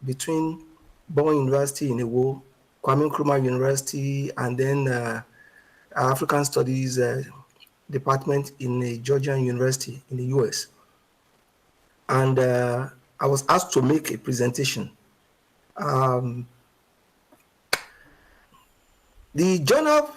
between Bonn University in Iwo, Kwame Nkrumah University, and then African Studies department in a Georgian university in the US. And I was asked to make a presentation. The journal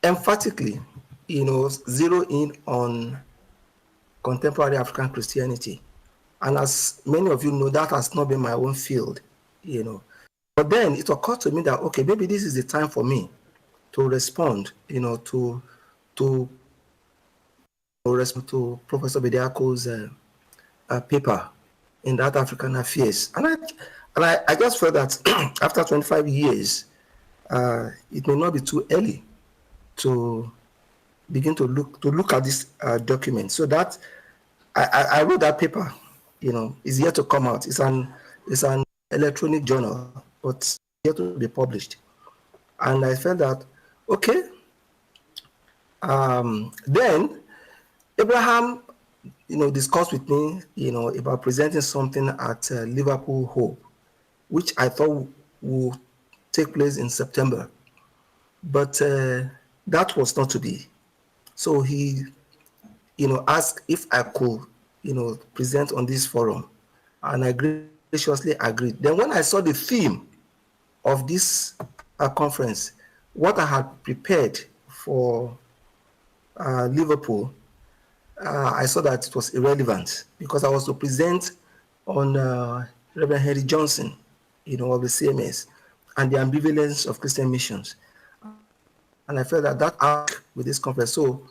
emphatically, zero in on contemporary African Christianity. And as many of you know, that has not been my own field, But then it occurred to me that, okay, maybe this is the time for me to respond, to Professor Bediako's paper in that African Affairs. And I just felt that after 25 years, it may not be too early to begin to look at this document. So that I wrote that paper, is yet to come out. It's an electronic journal, but yet to be published. And I felt that, okay, then Abraham, discussed with me, about presenting something at Liverpool Hope, which I thought would take place in September. But that was not to be. So he, asked if I could, present on this forum. And I graciously agreed. Then when I saw the theme of this conference, what I had prepared for Liverpool, I saw that it was irrelevant because I was to present on Reverend Henry Johnson, of the CMS, and the ambivalence of Christian missions. And I felt that out with this conference. So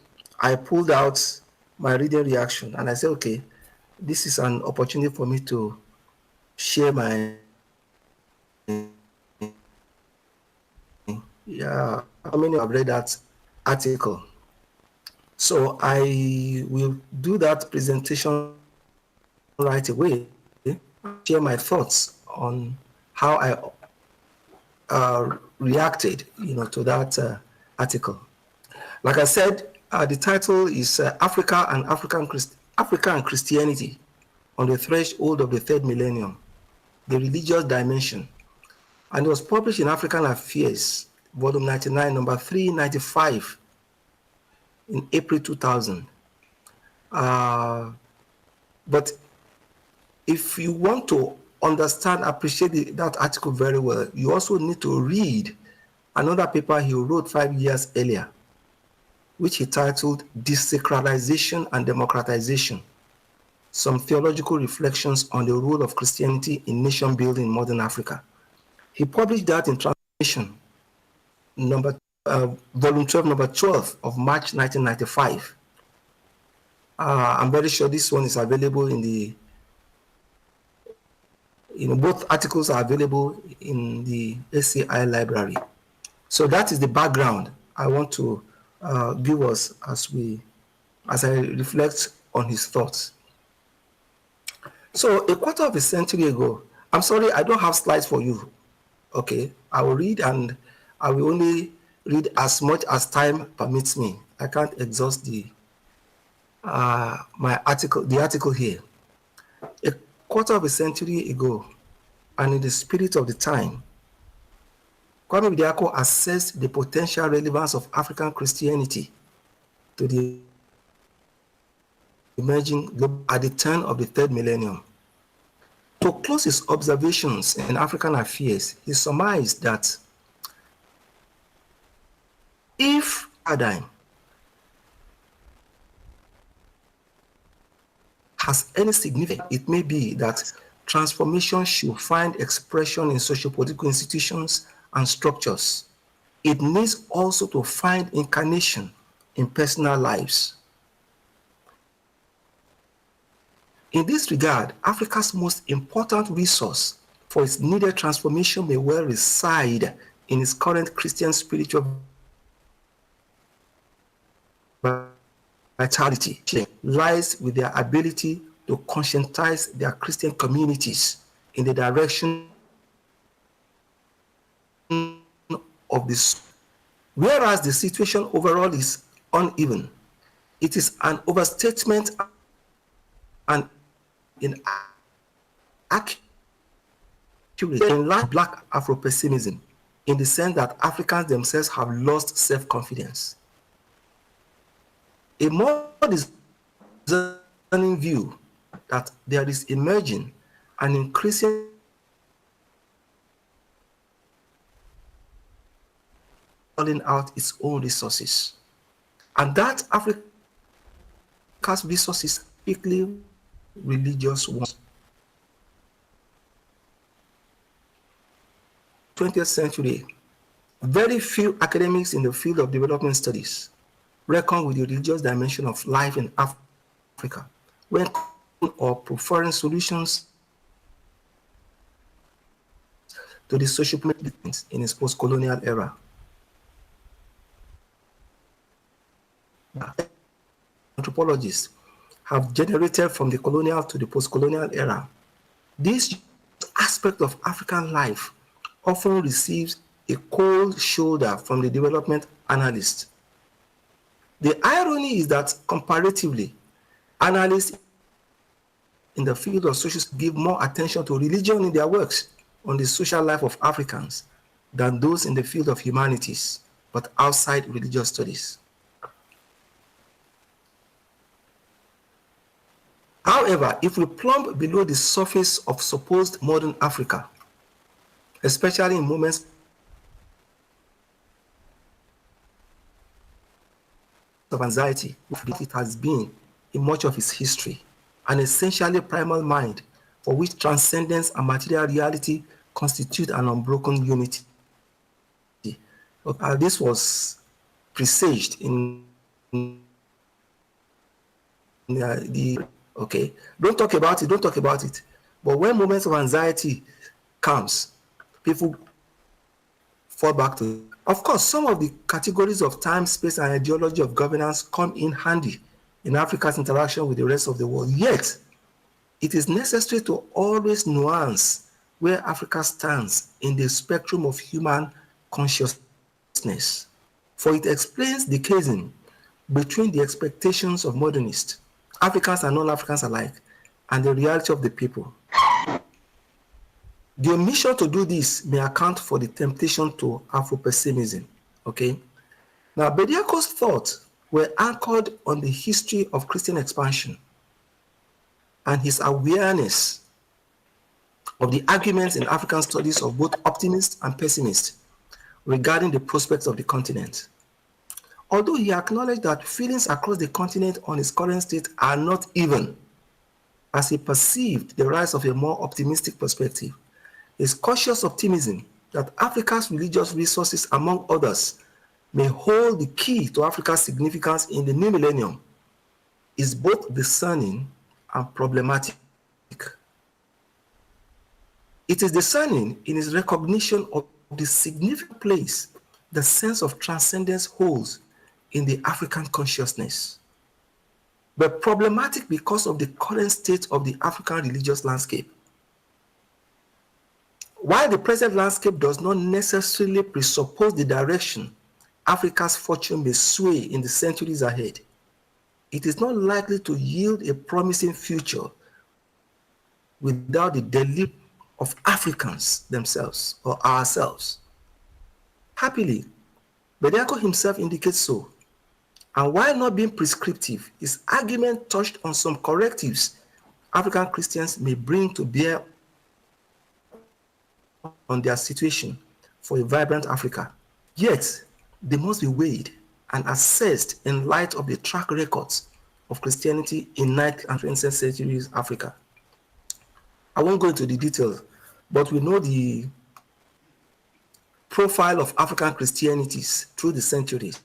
I pulled out my reading reaction and I said, okay, this is an opportunity for me to share my, how many have read that article? So I will do that presentation right away, share my thoughts on how I reacted, to that article. Like I said, the title is Africa and Christianity on the Threshold of the Third Millennium, the Religious Dimension. And it was published in African Affairs, volume 99, number 395, in April 2000. But if you want to understand, appreciate that article very well, you also need to read another paper he wrote 5 years earlier, which he titled Desacralization and Democratization, Some Theological Reflections on the Role of Christianity in Nation Building in Modern Africa. He published that in translation, volume 12, number 12 of March 1995. I'm very sure this one is available in the, both articles are available in the ACI library. So that is the background I want to give us as I reflect on his thoughts. So a quarter of a century ago, I'm sorry, I don't have slides for you. Okay, I will read and I will only read as much as time permits me. I can't exhaust the article here. A quarter of a century ago, and in the spirit of the time, Kwame Bediako assessed the potential relevance of African Christianity to the emerging global at the turn of the third millennium. To close his observations in African affairs, he surmised that if paradigm has any significance, it may be that transformation should find expression in socio-political institutions and structures. It needs also to find incarnation in personal lives. In this regard, Africa's most important resource for its needed transformation may well reside in its current Christian spiritual vitality, lies with their ability to conscientize their Christian communities in the direction of this. Whereas the situation overall is uneven, it is an overstatement and inaccurate in line black Afro-pessimism, in the sense that Africans themselves have lost self-confidence. A more discerning view that there is emerging an increasing calling out its own resources, and that Africa's resources typically religious ones. 20th century, very few academics in the field of development studies reckon with the religious dimension of life in Africa when or preferring solutions to the social problems in its post-colonial era. Anthropologists have generated from the colonial to the post-colonial era. This aspect of African life often receives a cold shoulder from the development analyst. The irony is that comparatively, analysts in the field of social give more attention to religion in their works on the social life of Africans than those in the field of humanities, but outside religious studies. However, if we plumb below the surface of supposed modern Africa, especially in moments of anxiety, it has been in much of its history, an essentially primal mind for which transcendence and material reality constitute an unbroken unity. This was presaged in the okay, don't talk about it. But when moments of anxiety comes, people fall back to. Of course, some of the categories of time, space, and ideology of governance come in handy in Africa's interaction with the rest of the world. Yet, it is necessary to always nuance where Africa stands in the spectrum of human consciousness, for it explains the chasm between the expectations of modernists, Africans and non-Africans alike, and the reality of the people. The omission to do this may account for the temptation to Afro-pessimism, okay? Now, Bediako's thoughts were anchored on the history of Christian expansion and his awareness of the arguments in African studies of both optimists and pessimists regarding the prospects of the continent. Although he acknowledged that feelings across the continent on its current state are not even, as he perceived the rise of a more optimistic perspective, his cautious optimism that Africa's religious resources, among others, may hold the key to Africa's significance in the new millennium is both discerning and problematic. It is discerning in his recognition of the significant place the sense of transcendence holds in the African consciousness, but problematic because of the current state of the African religious landscape. While the present landscape does not necessarily presuppose the direction Africa's fortune may sway in the centuries ahead, it is not likely to yield a promising future without the delivery of Africans themselves or ourselves. Happily, Bediako himself indicates so, and while not being prescriptive, his argument touched on some correctives African Christians may bring to bear on their situation for a vibrant Africa. Yet, they must be weighed and assessed in light of the track records of Christianity in 9th and 20th centuries Africa. I won't go into the details, but we know the profile of African Christianities through the centuries.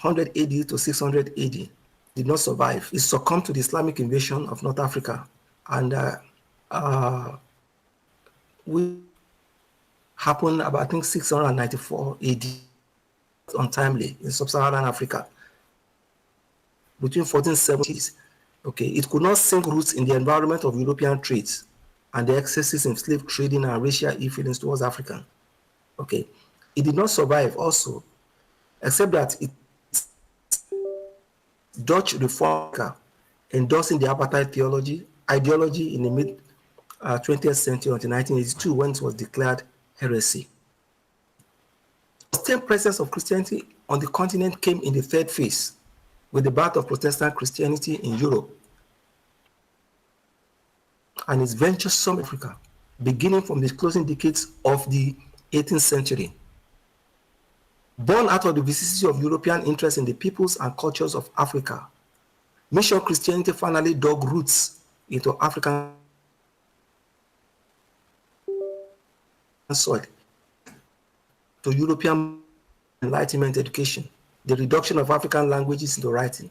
100 AD to 600 AD did not survive. It succumbed to the Islamic invasion of North Africa, and we happened about, I think, 694 AD, untimely, in sub-Saharan Africa. Between 1470s, okay, it could not sink roots in the environment of European trades and the excesses in slave trading and racial feelings towards African. Okay, it did not survive also except that it's Dutch reformer endorsing the apartheid ideology in the mid 20th century until 1982 when it was declared heresy. The sustained presence of Christianity on the continent came in the third phase with the birth of Protestant Christianity in Europe and its venturesome Africa, beginning from the closing decades of the 18th century. Born out of the vicissitude of European interest in the peoples and cultures of Africa, mission Christianity finally dug roots into African soil, to European Enlightenment education, the reduction of African languages into writing,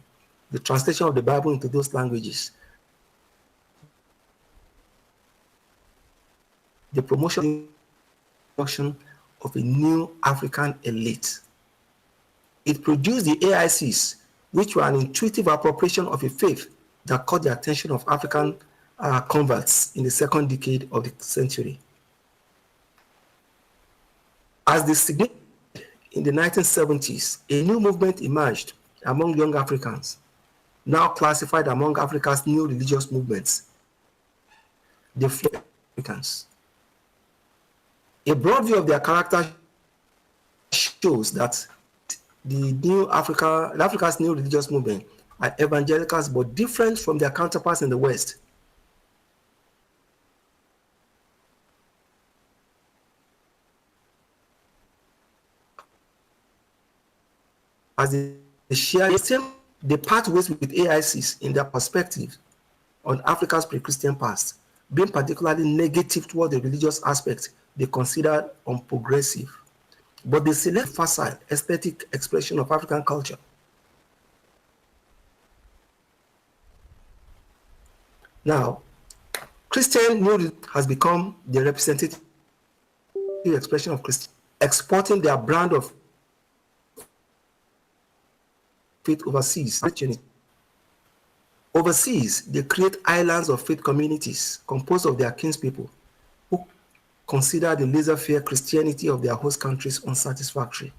the translation of the Bible into those languages, the promotion of a new African elite. It produced the AICs, which were an intuitive appropriation of a faith that caught the attention of African converts in the second decade of the century. As the significant in the 1970s, a new movement emerged among young Africans, now classified among Africa's new religious movements, the Africans. A broad view of their character shows that Africa's new religious movement are evangelicals, but different from their counterparts in the West. As they share the pathways with AICs in their perspective on Africa's pre-Christian past, being particularly negative toward the religious aspect they consider unprogressive, but they select facile aesthetic expression of African culture. Now, Christian New has become the representative expression of Christian, exporting their brand of faith overseas. Overseas, they create islands of faith communities composed of their kinspeople who consider the laissez-faire Christianity of their host countries unsatisfactory.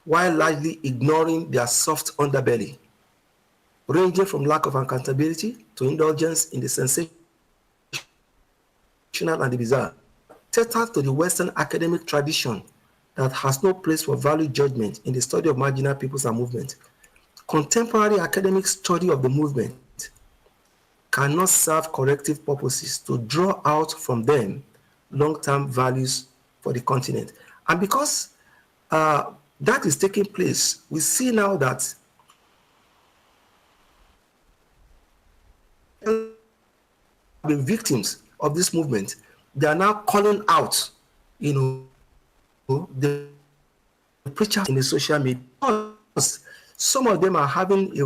While largely ignoring their soft underbelly, ranging from lack of accountability to indulgence in the sensational and the bizarre, tethered to the Western academic tradition that has no place for value judgment in the study of marginal peoples and movements. Contemporary academic study of the movement cannot serve corrective purposes to draw out from them long-term values for the continent. And because that is taking place, we see now that the victims of this movement, they are now calling out, the preachers in the social media. Some of them are having a